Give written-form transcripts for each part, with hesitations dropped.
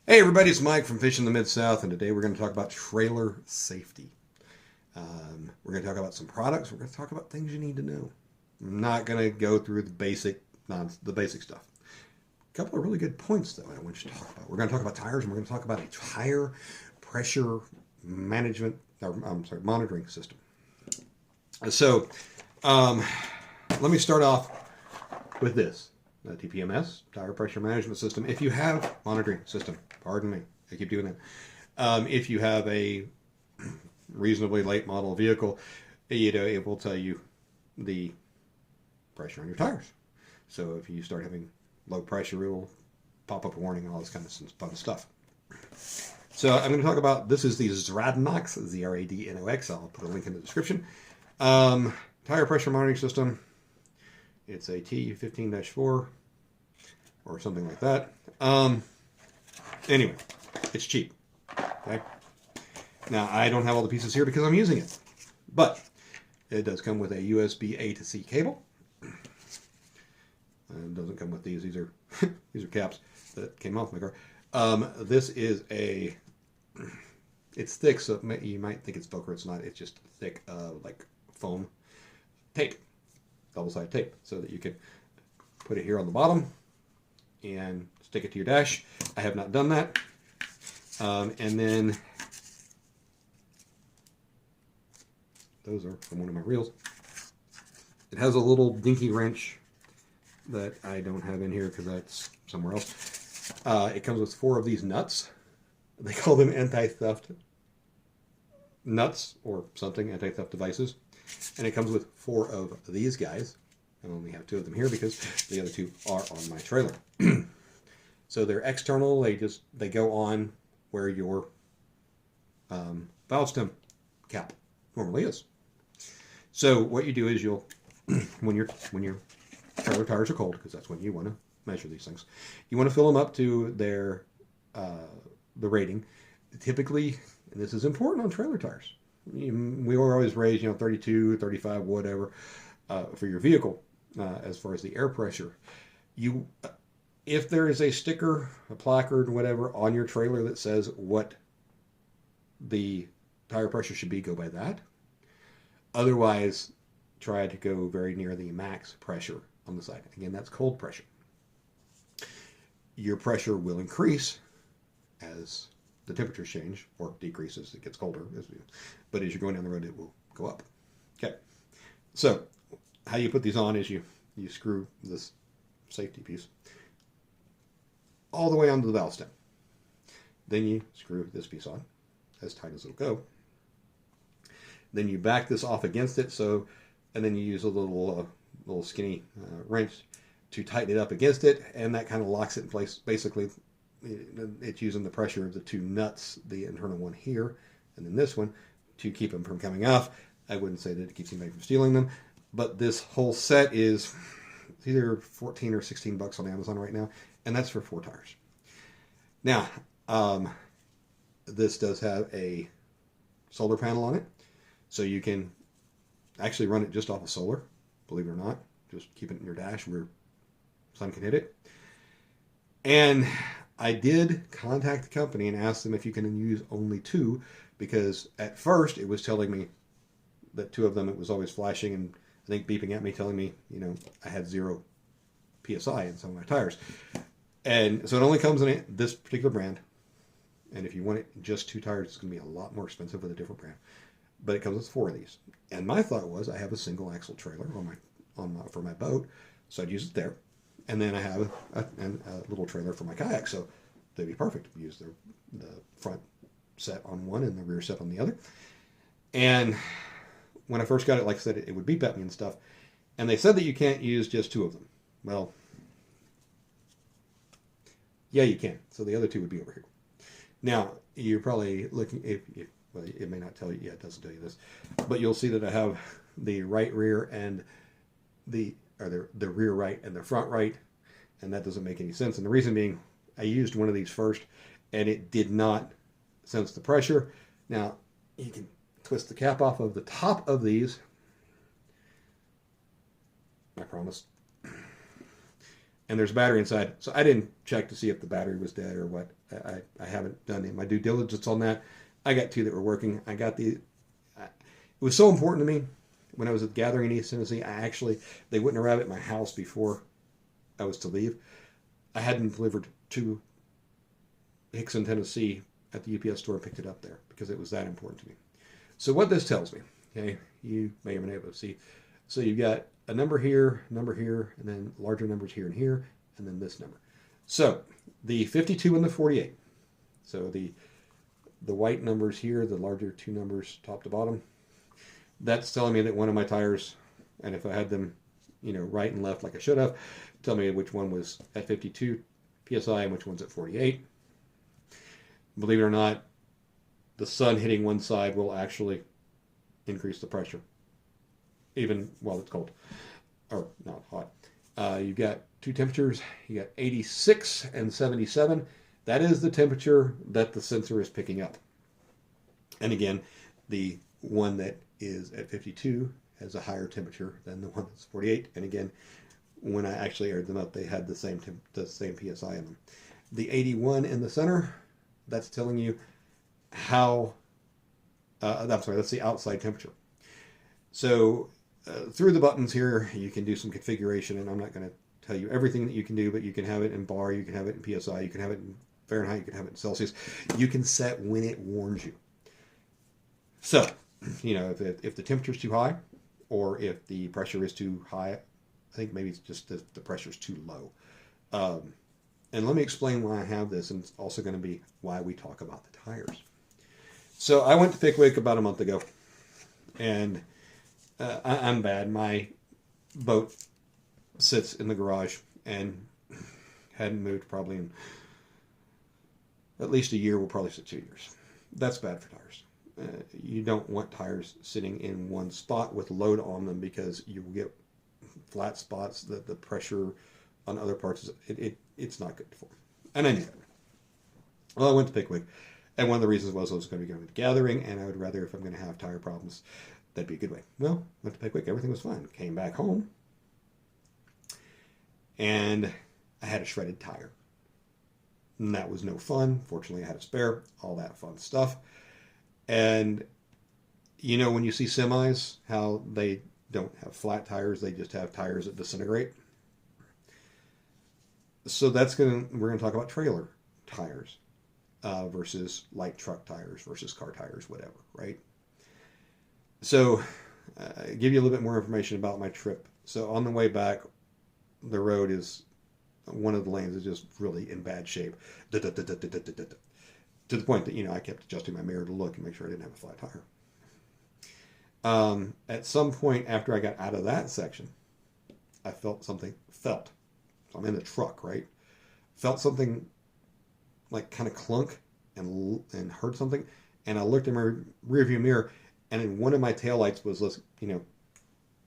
Hey everybody, it's Mike from Fishing the Mid-South, and today we're going to talk about trailer safety. We're going to talk about some products. We're going to talk about things you need to know. I'm not going to go through the basic stuff. A couple of really good points though I want you to talk about. We're going to talk about tires, and we're going to talk about a tire pressure management, monitoring system. So, um, let me start off with this. TPMS, tire pressure management system. If you have monitoring system, pardon me, I keep doing that. If you have a reasonably late model vehicle, it will tell you the pressure on your tires. So if you start having low pressure, it will pop up a warning and all this kind of fun stuff. So I'm going to talk about, this is the Zradnox, Zradnox. I'll put a link in the description. Tire pressure monitoring system. It's a T15-4 or something like that. Anyway, it's cheap. Okay. Now, I don't have all the pieces here because I'm using it. But it does come with a USB A to C cable. It doesn't come with these. These are these are caps that came off my car. This is it's thick, so you might think it's Velcro. It's not. It's just thick, like foam tape, double-sided tape, so that you can put it here on the bottom and stick it to your dash. I have not done that. And then those are from one of my reels. It has a little dinky wrench that I don't have in here because that's somewhere else. It comes with 4 of these nuts. They call them anti-theft nuts or something, anti-theft devices. And it comes with 4 of these guys. I only have 2 of them here because the other 2 are on my trailer. So they're external. They go on where your valve stem cap normally is. So what you do is when your trailer tires are cold, because that's when you want to measure these things, you want to fill them up to the rating. Typically, and this is important on trailer tires, we were always raised 32, 35, whatever, for your vehicle, as far as the air pressure. If there is a sticker, a placard, whatever on your trailer that says what the tire pressure should be, go by that. Otherwise, try to go very near the max pressure on the side. Again, that's cold pressure. Your pressure will increase as the temperatures change, or decrease as it gets colder. But as you're going down the road, it will go up. Okay. So how you put these on is you screw this safety piece all the way onto the valve stem. Then you screw this piece on as tight as it'll go. Then you back this off against it, and then you use a little skinny wrench to tighten it up against it, and that kind of locks it in place. Basically, it's using the pressure of the 2 nuts, the internal one here, and then this one, to keep them from coming off. I wouldn't say that it keeps anybody from stealing them, but this whole set is either 14 or 16 bucks on Amazon right now, and that's for 4 tires. Now, this does have a solar panel on it, so you can actually run it just off of solar, believe it or not. Just keep it in your dash where sun can hit it. And I did contact the company and ask them if you can use only 2, because at first it was telling me that 2 of them, it was always flashing and I think beeping at me, telling me, I had 0 PSI in some of my tires. And so it only comes in this particular brand. And if you want it just 2 tires, it's going to be a lot more expensive with a different brand. But it comes with 4 of these. And my thought was, I have a single axle trailer for my boat, so I'd use it there. And then I have a little trailer for my kayak, so they'd be perfect. Use the front set on one and the rear set on the other. And when I first got it, like I said, it would beep at me and stuff. And they said that you can't use just 2 of them. Well, yeah, you can. So the other 2 would be over here. Now, you're probably looking, well, it may not tell you, yeah, it doesn't tell you this, but you'll see that I have the right rear and the rear right and the front right, and that doesn't make any sense. And the reason being, I used one of these first, and it did not sense the pressure. Now, you can twist the cap off of the top of these. I promise. and there's a battery inside. So I didn't check to see if the battery was dead or what. I haven't done my due diligence on that. I got two that were working. It was so important to me when I was at the gathering in East Tennessee. They wouldn't arrive at my house before I was to leave. I had them delivered to Hickson, Tennessee at the UPS store and picked it up there because it was that important to me. So what this tells me, okay, you may or may not be able to see. So you've got a number here, and then larger numbers here and here, and then this number. So the 52 and the 48. So the white numbers here, the larger two numbers top to bottom, that's telling me that one of my tires, and if I had them, right and left like I should have, tell me which one was at 52 psi and which one's at 48. Believe it or not, the sun hitting one side will actually increase the pressure, even while it's cold, or not hot. You've got two temperatures. You got 86 and 77. That is the temperature that the sensor is picking up. And again, the one that is at 52 has a higher temperature than the one that's 48. And again, when I actually aired them up, they had the same PSI in them. The 81 in the center, that's telling you how, that's the outside temperature. So through the buttons here, you can do some configuration, and I'm not going to tell you everything that you can do, but you can have it in bar, you can have it in PSI, you can have it in Fahrenheit, you can have it in Celsius. You can set when it warns you. So, if the temperature is too high, or if the pressure is too high, I think maybe it's just the pressure is too low. And let me explain why I have this, and it's also going to be why we talk about the tires. So I went to Pickwick about a month ago, and I'm bad. My boat sits in the garage and hadn't moved probably in at least a year. Will probably sit 2 years. That's bad for tires. You don't want tires sitting in one spot with load on them because you will get flat spots. The pressure on other parts, it's not good for them. And I knew that. Well, I went to Pickwick, and one of the reasons was I was going to be going to the gathering, and I would rather, if I'm going to have tire problems, that'd be a good way. Well, went to Pickwick, everything was fine. Came back home, and I had a shredded tire. And that was no fun. Fortunately, I had a spare, all that fun stuff. And when you see semis, how they don't have flat tires, they just have tires that disintegrate. So we're going to talk about trailer tires versus light truck tires versus car tires, whatever, right? So give you a little bit more information about my trip. So on the way back, the road one of the lanes is just really in bad shape. To the point that, I kept adjusting my mirror to look and make sure I didn't have a flat tire. At some point after I got out of that section, I felt something. So I'm in the truck, right? Felt something like kind of clunk and heard something. And I looked in my rearview mirror, and in one of my taillights was,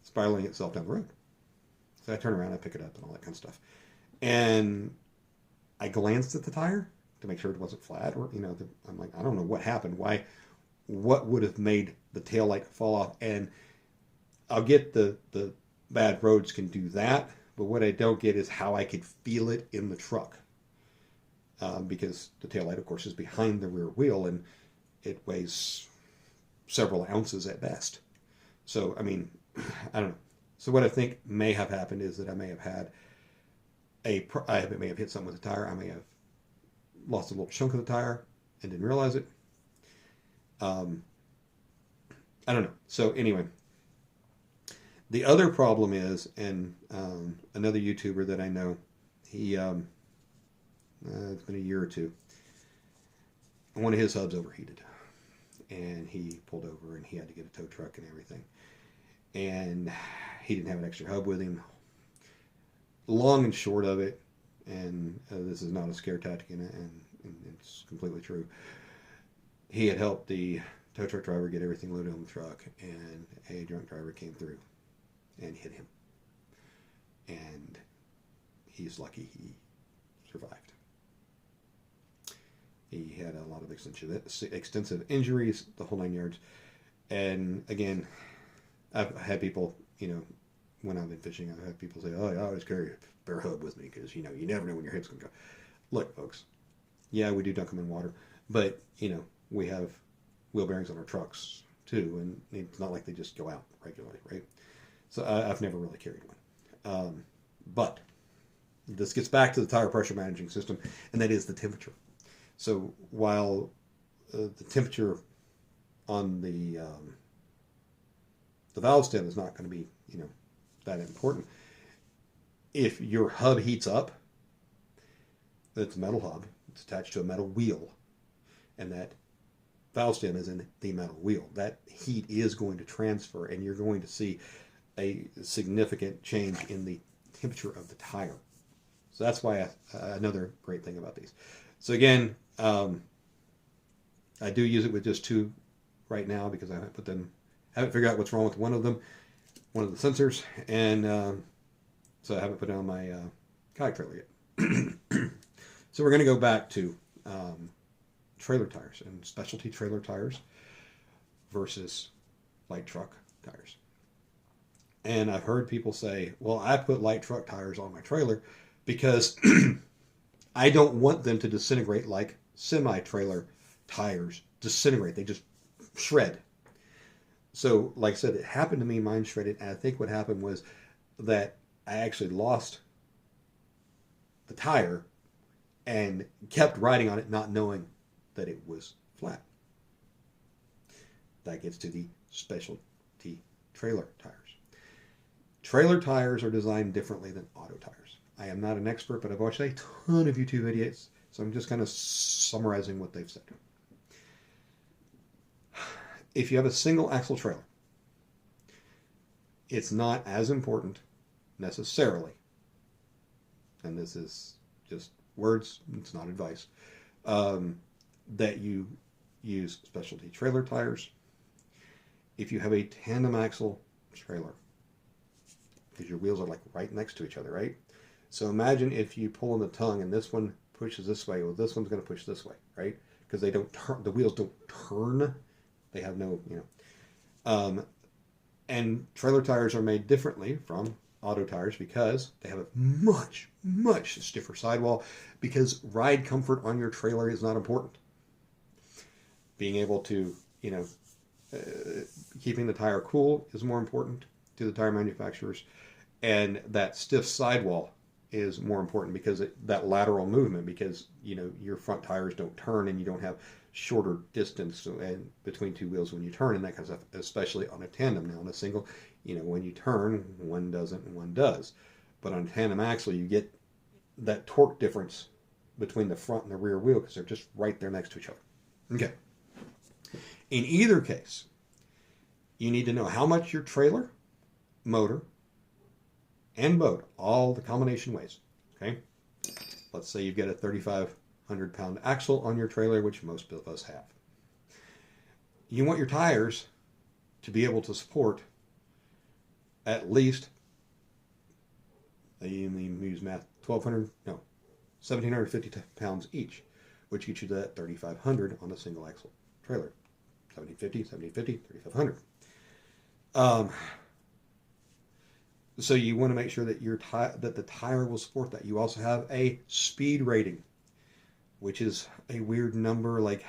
spiraling itself down the road. So I turn around, I pick it up and all that kind of stuff. And I glanced at the tire to make sure it wasn't flat, or I'm like, I don't know what happened. What would have made the taillight fall off? And I'll get the bad roads can do that, but what I don't get is how I could feel it in the truck, because the taillight, of course, is behind the rear wheel, and it weighs several ounces at best. So I mean, I don't know. So what I think may have happened is that I may have had I may have hit something with the tire. I may have lost a little chunk of the tire and didn't realize it. I don't know. So anyway, the other problem is, and another YouTuber that I know, he it's been a year or two, one of his hubs overheated, and he pulled over and he had to get a tow truck and everything, and he didn't have an extra hub with him. Long and short of it, and this is not a scare tactic, and it's completely true, he had helped the tow truck driver get everything loaded on the truck, and a drunk driver came through and hit him. And he's lucky he survived. He had a lot of extensive injuries, the whole 9 yards. And again, I've had people, when I've been fishing, I've had people say, "Oh, yeah, I always carry spare hub with me because, you know, you never know when your head's going to go. Look, folks, yeah, we do dunk them in water, but, you know, we have wheel bearings on our trucks too, and it's not like they just go out regularly, right? So I've never really carried one. But this gets back to the tire pressure managing system, and that is the temperature. So while the temperature on the valve stem is not going to be, you know, that important, if your hub heats up, it's a metal hub, it's attached to a metal wheel, and that valve stem is in the metal wheel. That heat is going to transfer, and you're going to see a significant change in the temperature of the tire. So that's why another great thing about these. So again, I do use it with just two right now because I haven't figured out what's wrong with one of them, one of the sensors, and so I haven't put it on my kayak trailer yet. So we're going to go back to trailer tires and specialty trailer tires versus light truck tires. And I've heard people say, well, I put light truck tires on my trailer because I don't want them to disintegrate like semi-trailer tires disintegrate. They just shred. So, like I said, it happened to me, mine shredded, and I think what happened was that I actually lost the tire and kept riding on it not knowing that it was flat. That gets to the specialty trailer tires. Trailer tires are designed differently than auto tires. I am not an expert, but I've watched a ton of YouTube videos, so I'm just kind of summarizing what they've said. If you have a single axle trailer, it's not as important necessarily, and this is just words, it's not advice, that you use specialty trailer tires. If you have a tandem axle trailer, because your wheels are like right next to each other, right? So imagine if you pull on the tongue and this one pushes this way, well, this one's going to push this way, right? Because they don't turn, the wheels don't turn. They have no, you know. And trailer tires are made differently from auto tires because they have a much, much stiffer sidewall, because ride comfort on your trailer is not important. Being able to, you know, keeping the tire cool is more important to the tire manufacturers, and that stiff sidewall is more important because that lateral movement, because, you know, your front tires don't turn and you don't have shorter distance and between two wheels when you turn and that kind of stuff, especially on a tandem. Now on a single, you know, when you turn, one doesn't and one does, but on a tandem axle you get that torque difference between the front and the rear wheel because they're just right there next to each other. Okay. In either case, you need to know how much your trailer, motor, and boat, all the combination weighs. Okay. Let's say you've got a 3,500-pound axle on your trailer, which most of us have. You want your tires to be able to support at least, let me use math, 1,750 pounds each, which gets you to that 3,500 on a single axle trailer. 750, 750, 3,500. So you want to make sure that that the tire will support that. You also have a speed rating, which is a weird number. Like,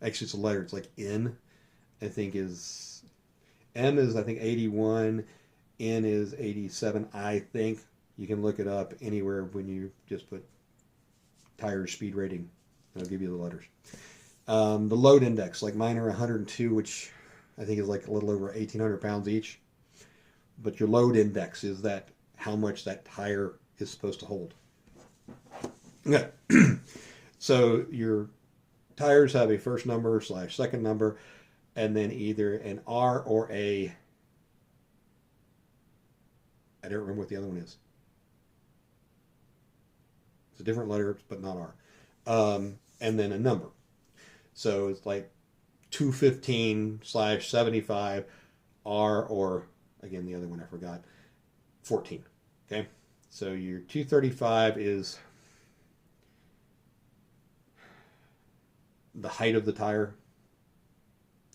actually, it's a letter. It's like N. I think is M is I think 81. N is 87. I think you can look it up anywhere when you just put tire speed rating. It'll give you the letters. The load index, like mine are 102, which I think is like a little over 1,800 pounds each. But your load index is that how much that tire is supposed to hold. Okay. So your tires have a first number / second number, and then either an R or a, I don't remember what the other one is. It's a different letter, but not R. And then a number. So it's like 215 / 75 R, or again, the other one I forgot, 14. Okay. So your 235 is the height of the tire,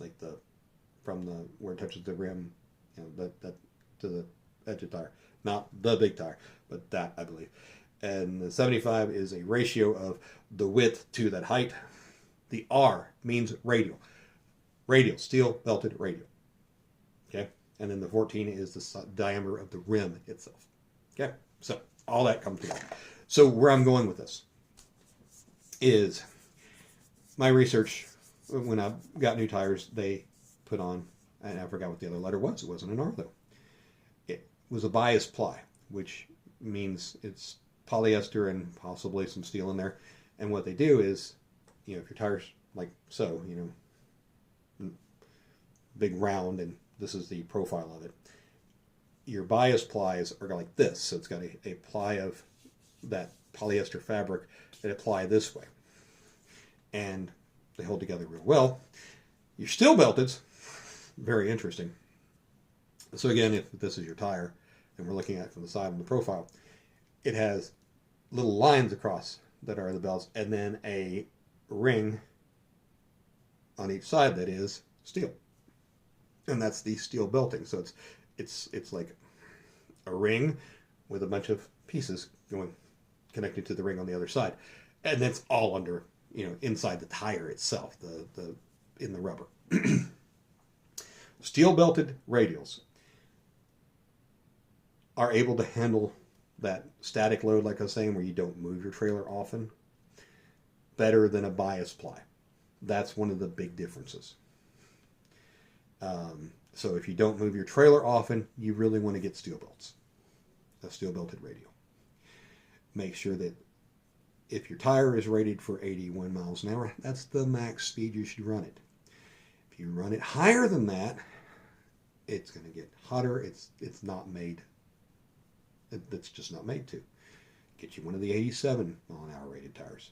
like from where it touches the rim, you know, that to the edge of tire. Not the big tire, but that, I believe. And the 75 is a ratio of the width to that height. The R means radial. Radial, steel belted radial. Okay? And then the 14 is the diameter of the rim itself. Okay? So all that comes together. So where I'm going with this is my research. When I got new tires, they put on, and I forgot what the other letter was. It wasn't an R though. It was a bias ply, which means it's polyester and possibly some steel in there. And what they do is, if your tires like so, big round, and this is the profile of it. Your bias plies are like this, so it's got a ply of that polyester fabric that apply this way, and they hold together real well. Your steel belteds, very interesting. So again, if this is your tire, and we're looking at it from the side on the profile, it has little lines across that are the belts, and then a ring on each side that is steel, and that's the steel belting. So it's like a ring with a bunch of pieces going connected to the ring on the other side, and that's all under inside the tire itself, the in the rubber. Steel belted radials are able to handle that static load, like I was saying, where you don't move your trailer often, better than a bias ply. That's one of the big differences. So if you don't move your trailer often, you really want to get steel belts, a steel belted radial. Make sure that if your tire is rated for 81 miles an hour, that's the max speed you should run it. If you run it higher than that, it's going to get hotter. It's not made. It's just not made to. Get you one of the 87 mile an hour rated tires.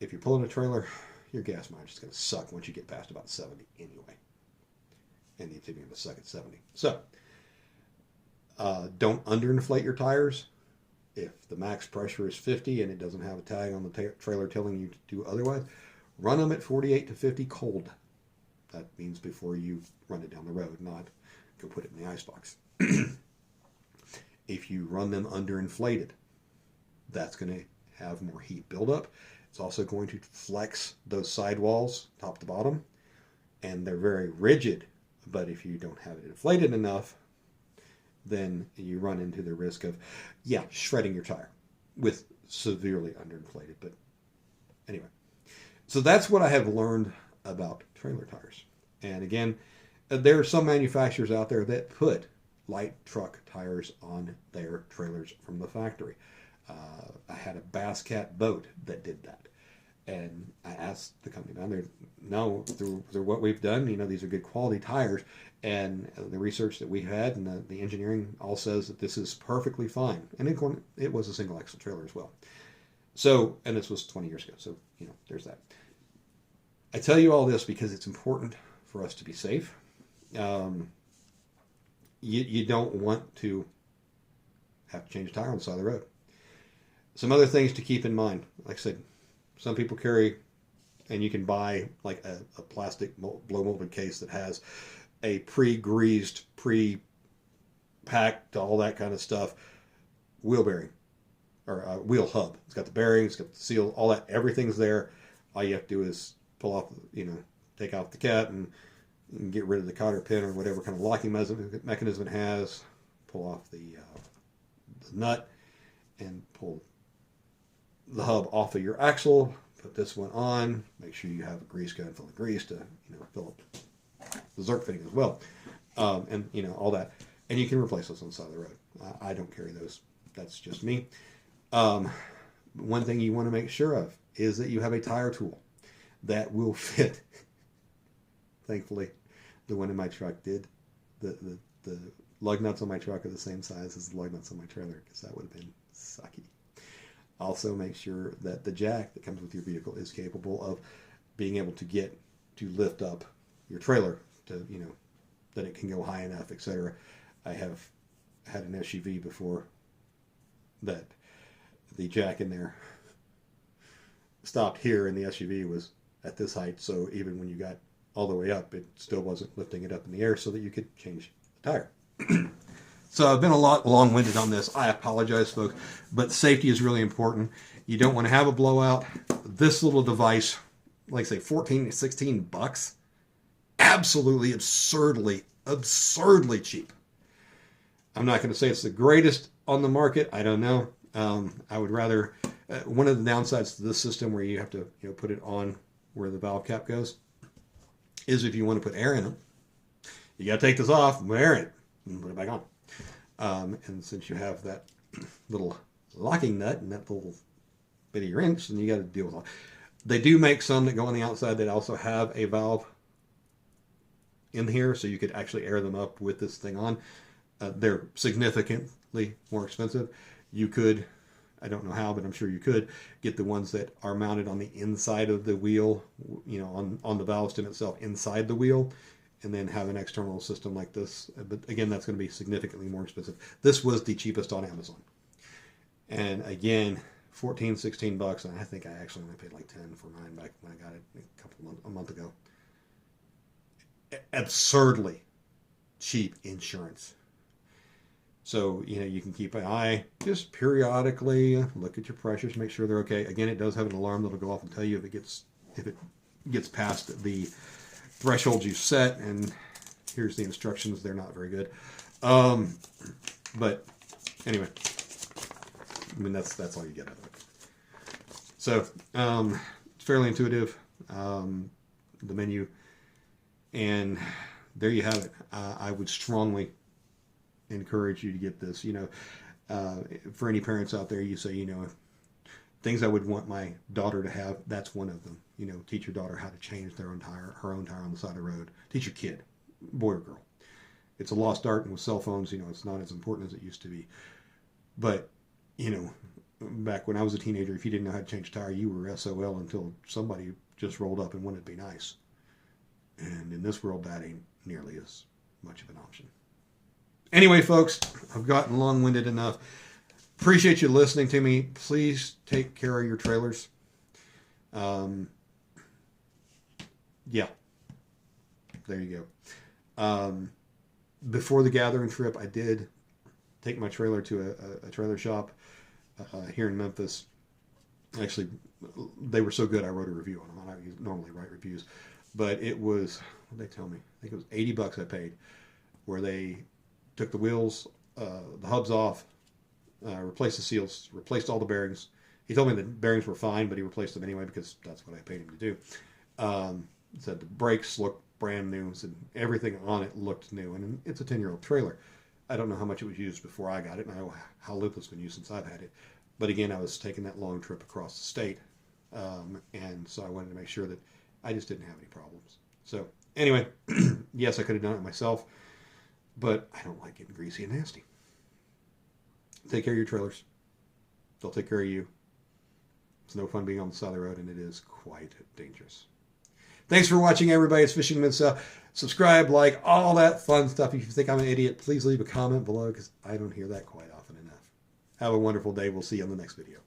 If you're pulling a trailer, your gas mileage is going to suck once you get past about 70 anyway. And it's even going to suck at 70. So, don't underinflate your tires. If the max pressure is 50 and it doesn't have a tag on the trailer telling you to do otherwise, run them at 48 to 50 cold. That means before you run it down the road, not go put it in the icebox. If you run them underinflated, that's going to have more heat buildup. It's also going to flex those sidewalls top to bottom, and they're very rigid. But if you don't have it inflated enough, then you run into the risk of, shredding your tire with severely underinflated. But anyway, so that's what I have learned about trailer tires. And again, there are some manufacturers out there that put light truck tires on their trailers from the factory. I had a Bass Cat boat that did that. And I asked the company down there, no, through what we've done, these are good quality tires. And the research that we had and the engineering all says that this is perfectly fine. And it was a single axle trailer as well. So, and this was 20 years ago. So, there's that. I tell you all this because it's important for us to be safe. You don't want to have to change a tire on the side of the road. Some other things to keep in mind. Like I said, some people carry, and you can buy like a plastic blow molded case that has a pre-greased, pre-packed, all that kind of stuff, wheel bearing or wheel hub. It's got the bearings, it's got the seal, all that. Everything's there. All you have to do is pull off, take out the cat and get rid of the cotter pin or whatever kind of locking mechanism it has. Pull off the nut and pull the hub off of your axle. Put this one on. Make sure you have a grease gun full of grease to fill up the Zerk fitting as well, and all that. And you can replace those on the side of the road. I don't carry those. That's just me. One thing you want to make sure of is that you have a tire tool that will fit. Thankfully, the one in my truck did. The lug nuts on my truck are the same size as the lug nuts on my trailer, because that would have been sucky. Also, make sure that the jack that comes with your vehicle is capable of being able to lift up your trailer to, that it can go high enough, etc. I have had an SUV before that the jack in there stopped here and the SUV was at this height, so even when you got all the way up, it still wasn't lifting it up in the air so that you could change the tire. So I've been a lot long-winded on this. I apologize, folks, but safety is really important. You don't want to have a blowout. This little device, like I say, 14, 16 bucks, absolutely absurdly cheap. I'm not going to say it's the greatest on the market. I don't know. I would rather, one of the downsides to this system where you have to put it on where the valve cap goes is if you want to put air in it, you got to take this off, put air in it, and put it back on. And since you have that little locking nut and that little bitty wrench, then you got to deal with all. They do make some that go on the outside that also have a valve in here, so you could actually air them up with this thing on. They're significantly more expensive. You could, I don't know how, but I'm sure you could get the ones that are mounted on the inside of the wheel, on the valve stem itself, inside the wheel, and then have an external system like this. But again, that's going to be significantly more expensive. This was the cheapest on Amazon. And again, 14, 16 bucks, and I think I actually only paid like 10 for mine back when I got it a month ago. Absurdly cheap insurance. So, you can keep an eye, just periodically look at your pressures, make sure they're okay. Again, it does have an alarm that'll go off and tell you if it gets past the threshold you set, and here's the instructions. They're not very good. But anyway, I mean, that's all you get out of it. So, it's fairly intuitive, the menu, and there you have it. I would strongly encourage you to get this. For any parents out there, you say, things I would want my daughter to have, that's one of them. Teach your daughter how to change her own tire on the side of the road. Teach your kid, boy or girl. It's a lost art, and with cell phones, it's not as important as it used to be. But, back when I was a teenager, if you didn't know how to change a tire, you were SOL until somebody just rolled up and wanted to be nice. And in this world, that ain't nearly as much of an option. Anyway, folks, I've gotten long-winded enough. Appreciate you listening to me. Please take care of your trailers. Yeah, there you go. Before the gathering trip, I did take my trailer to a trailer shop here in Memphis. Actually, they were so good I wrote a review on them. I don't normally write reviews, but it was, what did they tell me? I think it was 80 bucks I paid, where they took the wheels, the hubs off, replaced the seals, replaced all the bearings. He told me the bearings were fine, but he replaced them anyway because that's what I paid him to do. Said the brakes looked brand new. Said everything on it looked new, and it's a 10-year-old trailer. I don't know how much it was used before I got it, and I know how little it's been used since I've had it. But again, I was taking that long trip across the state, and so I wanted to make sure that I just didn't have any problems. So anyway, yes, I could have done it myself, but I don't like getting greasy and nasty. Take care of your trailers. They'll take care of you. It's no fun being on the side of the road, and it is quite dangerous. Thanks for watching, everybody. It's Fishing Mid-South. Subscribe, like, all that fun stuff. If you think I'm an idiot, please leave a comment below because I don't hear that quite often enough. Have a wonderful day. We'll see you on the next video.